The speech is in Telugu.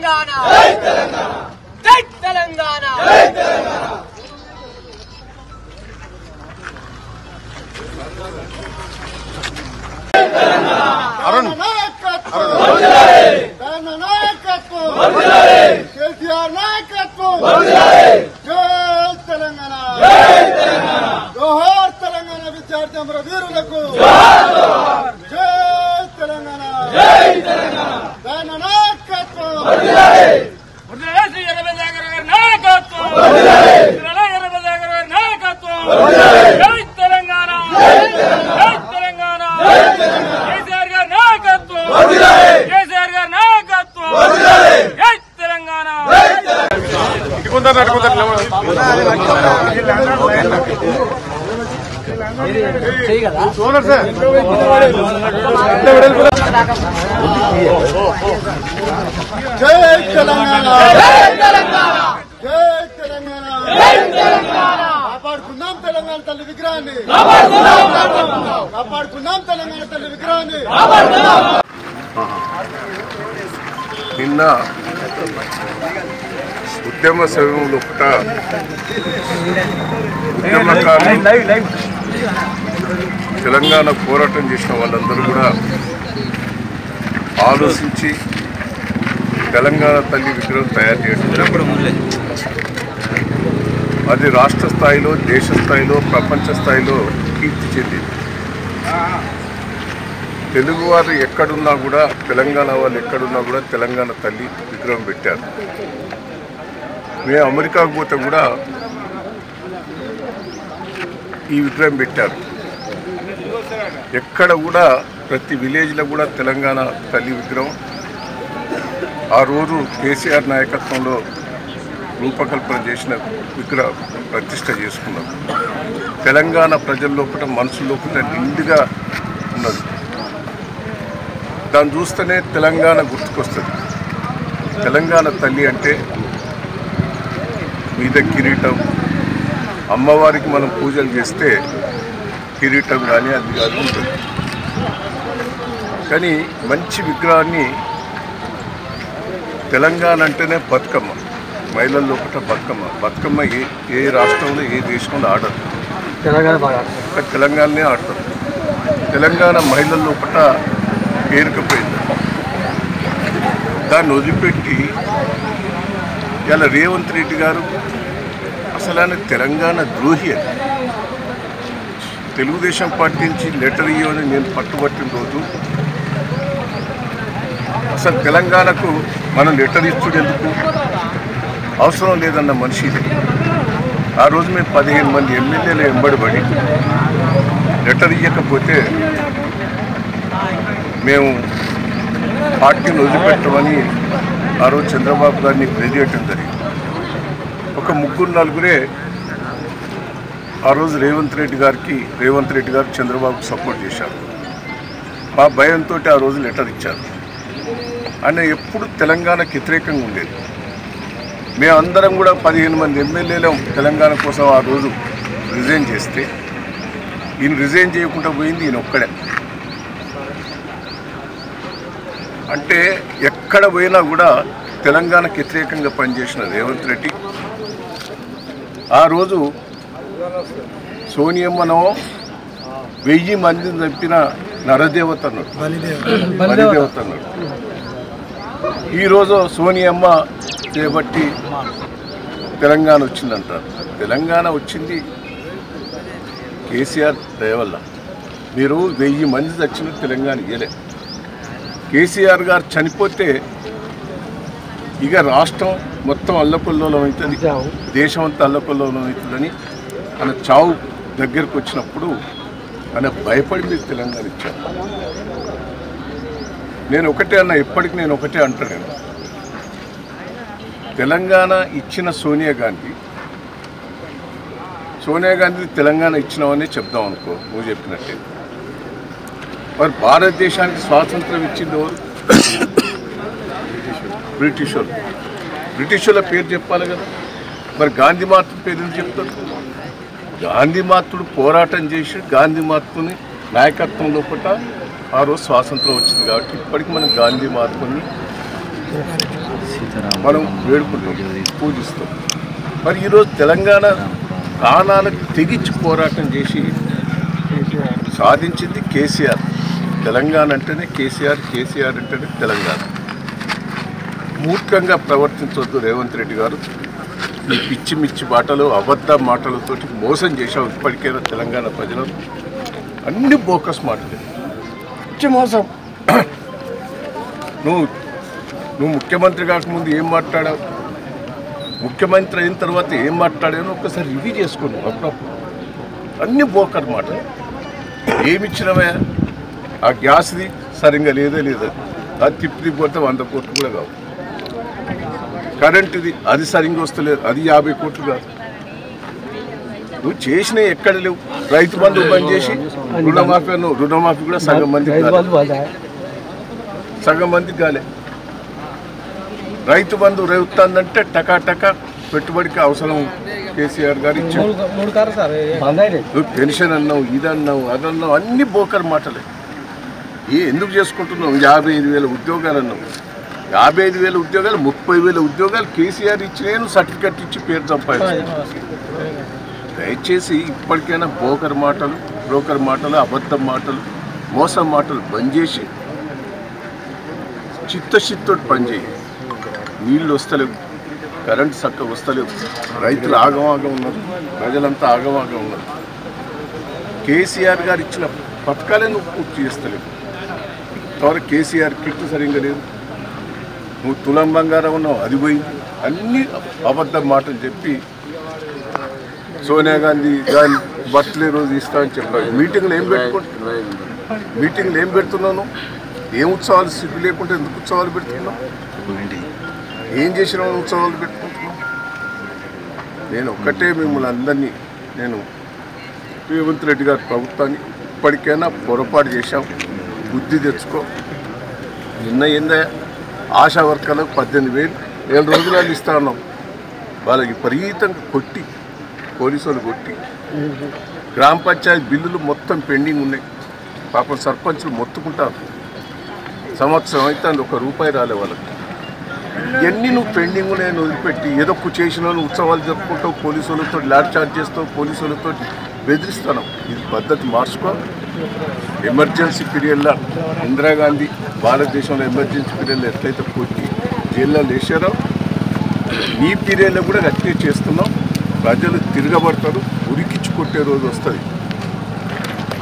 తెలంగాణ జై తెలంగాణ జై తెలంగాణ జై తెలంగాణ అరుణ్ కేసీఆర్ నాయకత్వం జై తెలంగాణ జోహార్ తెలంగాణ విద్యార్థి అమరవీరులకు జై తెలంగాణ నాయకత్వం సోనర్ సార్ జై తెలంగాణ జై తెలంగాణ జై తెలంగాణ జై తెలంగాణ కాపాడుకుందాం తెలంగాణ తల్లి విగ్రహాన్ని కాపాడుకుందాం తెలంగాణ తల్లి విగ్రహాన్ని నిన్న ఉద్యమ సమయంలో ఉద్యమకారులు తెలంగాణ పోరాటం చేసిన వాళ్ళందరూ కూడా ఆలోచించి తెలంగాణ తల్లి విగ్రహం తయారు చేయడం అది రాష్ట్ర స్థాయిలో దేశ స్థాయిలో ప్రపంచ స్థాయిలో కీర్తి చెందింది. తెలుగువారు ఎక్కడున్నా కూడా తెలంగాణ వాళ్ళు ఎక్కడున్నా కూడా తెలంగాణ తల్లి విగ్రహం పెట్టారు. మేము అమెరికాకు పోతే కూడా ఈ విగ్రహం పెట్టారు. ఎక్కడ కూడా ప్రతి విలేజ్లో కూడా తెలంగాణ తల్లి విగ్రహం ఆ రోజు కేసీఆర్ నాయకత్వంలో రూపకల్పన చేసిన విగ్రహం ప్రతిష్ట చేసుకున్నాం. తెలంగాణ ప్రజల లోపల మనసు లోపల నిండుగా ఉన్నది. దాన్ని చూస్తేనే తెలంగాణ గుర్తుకొస్తుంది. తెలంగాణ తల్లి అంటే మీద కిరీటం, అమ్మవారికి మనం పూజలు చేస్తే కిరీటం కానీ అది కాదు ఉంటుంది. కానీ మంచి విగ్రహాన్ని తెలంగాణ అంటేనే బతుకమ్మ, మహిళల లోపల బతుకమ్మ ఏ రాష్ట్రంలో ఏ దేశంలో ఆడదు, తెలంగాణనే ఆడతారు. తెలంగాణ మహిళల లోపల పేరుకపోయింది. దాన్ని వదిలిపెట్టి ఇలా రేవంత్ రెడ్డి గారు అసలు ఆయన తెలంగాణ ద్రోహి అని తెలుగుదేశం పార్టీ నుంచి లెటర్ ఇవ్వని నేను పట్టుబట్టిన రోజు అసలు తెలంగాణకు మనం లెటర్ ఇచ్చుడు ఎందుకు అవసరం లేదన్న మనిషి. ఆ రోజు మేము 15 మంది ఎమ్మెల్యేలు వెంబడిపడి లెటర్ ఇవ్వకపోతే మేము పార్టీని వదిలిపెట్టమని ఆ రోజు చంద్రబాబు గారిని ప్రెజేయటం జరిగింది. ఒక 3-4 ఆ రోజు రేవంత్ రెడ్డి గారు చంద్రబాబుకు సపోర్ట్ చేశారు. మా భయంతో ఆ రోజు లెటర్ ఇచ్చారు. ఆయన ఎప్పుడు తెలంగాణకు వ్యతిరేకంగా ఉండేది. మేమందరం కూడా 15 మంది ఎమ్మెల్యేలు తెలంగాణ కోసం ఆ రోజు రిజైన్ చేస్తే ఈయన రిజైన్ చేయకుండా పోయింది ఈయన ఒక్కడే. అంటే ఎక్కడ పోయినా కూడా తెలంగాణకు వ్యతిరేకంగా పనిచేసిన రేవంత్ రెడ్డి ఆ రోజు సోనియమ్మనో 1000 మందిని చంపిన నరదేవత అన్నాడు, బలిదేవత అన్నాడు. ఈరోజు సోనియమ్మ చేపట్టి తెలంగాణ వచ్చిందంటారు. తెలంగాణ వచ్చింది కేసీఆర్ దయ వల్ల. మీరు 1000 మంది చచ్చిన తెలంగాణ ఇయ్యలే. కేసీఆర్ గారు చనిపోతే ఇక రాష్ట్రం మొత్తం అల్లకొల్లోలం అవుతుంది, దేశం అంతా అల్లకొల్లోలం అవుతుందని ఆయన చావు దగ్గరకు వచ్చినప్పుడు ఆయన భయపడి మీరు తెలంగాణ ఇచ్చారు. నేను ఒకటే అన్నా, ఎప్పటికి నేను ఒకటే అంటాను. తెలంగాణ ఇచ్చిన సోనియా గాంధీ తెలంగాణ ఇచ్చినామని చెప్దాం అనుకో, నువ్వు చెప్పినట్టే. మరి భారతదేశానికి స్వాతంత్రం ఇచ్చింది ఎవరు? బ్రిటిష్ వాళ్ళ పేరు చెప్పాలి కదా. మరి గాంధీ మహాత్ముడి పేరు ఎందుకు చెప్తారు? గాంధీ మహాత్ముడు పోరాటం చేసి గాంధీ మహాత్ముని నాయకత్వం లోపల ఆ రోజు స్వాతంత్రం వచ్చింది. కాబట్టి ఇప్పటికి మనం గాంధీ మహాత్ముని మనం వేడుకుంటాం, పూజిస్తాం. మరి ఈరోజు తెలంగాణ ప్రాణాలకు తెగించి పోరాటం చేసి సాధించింది కేసీఆర్. తెలంగాణ అంటేనే కేసీఆర్, కేసీఆర్ అంటేనే తెలంగాణ. మూర్ఖంగా ప్రవర్తించవద్దు రేవంత్ రెడ్డి గారు. ఈ పిచ్చి మిచ్చి మాటలు, అబద్ధ మాటలతోటి మోసం చేశావు ఇప్పటికైనా తెలంగాణ ప్రజలను. అన్ని బోకస్ మాటలు, పిచ్చి మోసం. నువ్వు ముఖ్యమంత్రి కాకముందు ఏం మాట్లాడావు, ముఖ్యమంత్రి అయిన తర్వాత ఏం మాట్లాడానో ఒక్కసారి రివ్యూ చేసుకున్నావు. అప్పుడప్పుడు అన్ని బోకర్ మాటలు. ఏమిచ్చినవే? ఆ గ్యాస్ది సరిగ్గా లేదో అది తిప్పిపోతే 100 కోట్లు కూడా కావు. కరెంటుది అది సరిగ్గా వస్తలేదు, అది 50 కోట్లు కాదు. నువ్వు చేసినవి ఎక్కడ లేవు. రైతు బంధు బంద్ చేసి రుణమాఫీ కూడా సగం మందికి కాలే. రైతు బంధు రేవుతుందంటే టకా పెట్టుబడికి అవసరం కేసీఆర్ గారు ఇచ్చారు. నువ్వు పెన్షన్ అన్నావు, ఇదన్నావు, అదన్నావు, అన్ని బోకర్ మాటలే. ఎందుకు చేసుకుంటున్నావు? 55,000 ఉద్యోగాలు అన్నావు. 55,000 ఉద్యోగాలు, 30,000 ఉద్యోగాలు కేసీఆర్ ఇచ్చినే సర్టిఫికెట్ ఇచ్చి పేరు సంపాదించారు. దయచేసి ఇప్పటికైనా బ్రోకర్ మాటలు, అబద్ధం మాటలు, మోసం మాటలు బంద్ చేసి చిత్తశుద్ధితోటి పనిచేయి. నీళ్ళు వస్తలేవు, కరెంటు చక్కగా వస్తలేవు, రైతులు ఆగమాగం ఉన్నారు, ప్రజలంతా ఆగమాగం ఉన్నారు. కేసీఆర్ గారు ఇచ్చిన పథకాలే నువ్వు పూర్తి చేస్తలేవు. తర్వాత కేసీఆర్ కిట్ సరిగ్గా లేదు, నువ్వు తులం బంగారం ఉన్నావు, అది పోయింది. అన్ని అబద్ధ మాటలు చెప్పి సోనియా గాంధీ గారి బర్త్డే రోజు ఇస్తా అని చెప్పారు. మీటింగ్లు ఏం పెడుతున్నావు? ఏం ఉత్సవాలు? సిగ్గు లేకుంటే ఎందుకు ఉత్సవాలు పెడుతున్నావు? ఏం చేసినావు ఉత్సవాలు పెట్టుకుంటున్నావు? నేను ఒక్కటే మిమ్మల్ని అందరినీ, రేవంత్ రెడ్డి గారి ప్రభుత్వాన్ని ఇప్పటికైనా పొరపాటు చేశాం, బుద్ధి తెచ్చుకో. నిన్న ఏందా ఆశా వర్కర్లకు 18,000 7 రోజులు ఇస్తా ఉన్నాం. వాళ్ళకి విపరీతంగా కొట్టి, పోలీసు వాళ్ళు కొట్టి, గ్రామ పంచాయతీ బిల్లులు మొత్తం పెండింగ్ ఉన్నాయి. పాపం సర్పంచులు మొత్తుకుంటారు. సంవత్సరం అయితే ₹1 రాలే వాళ్ళకి. ఇవన్నీ నువ్వు పెండింగ్ నేను వదిలిపెట్టి ఏదో చేసిన వాళ్ళు ఉత్సవాలు జరుపుకుంటావు, పోలీసు వాళ్ళతో లాఠీ చార్జ్ చేస్తావు, పోలీసు వాళ్ళతో బెదిరిస్తాను. ఇది పద్ధతి మార్చుకో. ఎమర్జెన్సీ పీరియడ్లో ఇందిరాగాంధీ భారతదేశంలో ఎమర్జెన్సీ పీరియడ్లో ఎట్లయితే కొట్టి జైల్లో వేసారో ఈ పీరియడ్లో కూడా గట్టిగా చేస్తున్నాం. ప్రజలు తిరగబడతారు, ఉరికిచ్చి కొట్టే రోజు వస్తుంది.